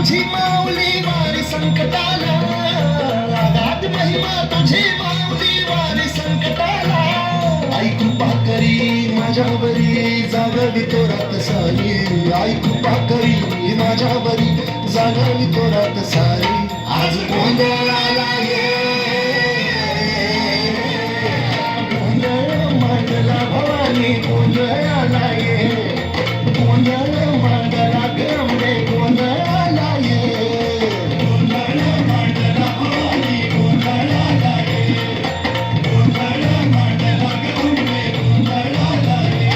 तुझी माऊली वारी संकटाला, अगाध महिमा तुझी माऊली वारी संकटाला. आई कृपा करी माझ्यावरी जागावी तोरात सारी, आई कृपा करी माझ्यावरी जागावी तोरात सारी. आज गोंधळाला ये, गोंधळ मांडला भवानी गोंधळाला ये, गोंधळ मांडला गमरे गोंधळाला ये, गोंधळ मांडला भवानी गोंधळाला ये, गोंधळ मांडला गमरे गोंधळाला ये.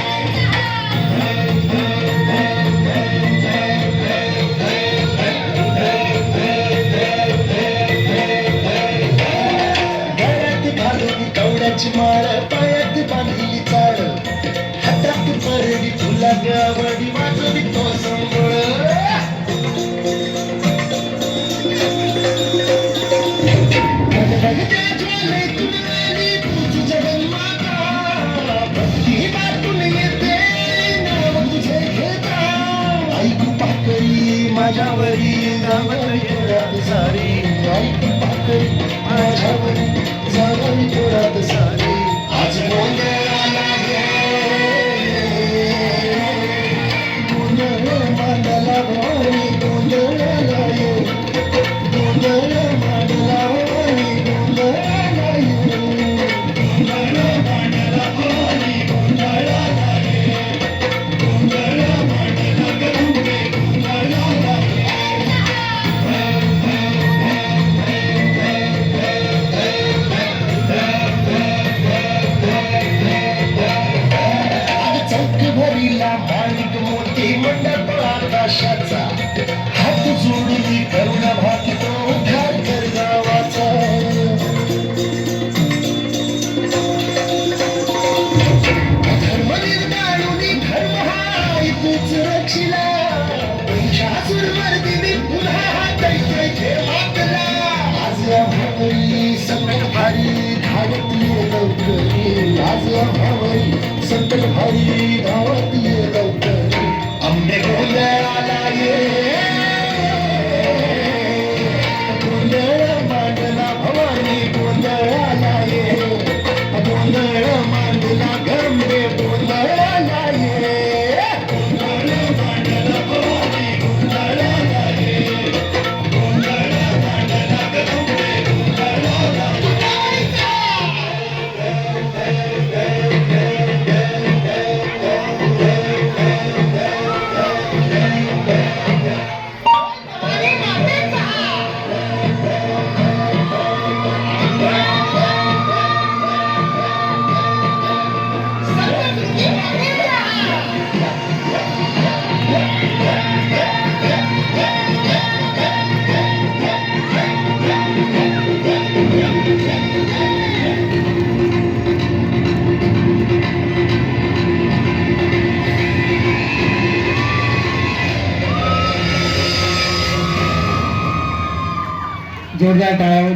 गळ्यात घालून कवड्याची माळ, पायात बांधली चाळ, हातात परडी तुला गावडी वाजवी तो संबळ. गणगणत्या ज्वालेतून आली तुझी जगन्माता, भक्ती बाटून येते नाव तुझे घेता. आई कृपा करी माझ्यावरी जागावी तोरात सारी, आई कृपा करी माझ्यावरी जागावी तोरात सारी. आज गोंधळाला मांडला भवानी गोंधळाला ये, गोंधळ मांडला भवानी गोंधळाला ये, गोंधळ मांडला भवानी गोंधळाला ये, गोंधळ मांडला गंगे गोंधळाला ये. चौक भरीला माणिक मोती मंडप आकाशाचा, हात जोडली करुण भाती तो उद्धार कर गावाचा. धर्म निर्दाळुनी धर्म हा तूच रक्षिला, महिषासुरमर्दिनी पुन्हा हा दैत्य मातला. आज आम्हावरी संकट भारी धावत ये लवकरी, आज आम्हावरी संकट भारी धावत ये लवकरी. आंबे गोंधळाला ये, गोंधळ मांडला भवानी गोंधळाला ये, गोंधळ मांडला गंगे गोंधळाला ये, गोंधळ मांडला भवानी गोंधळाला ये, गोंधळ मांडला गंगे गोंधळाला ये. जोरदार टाळ्या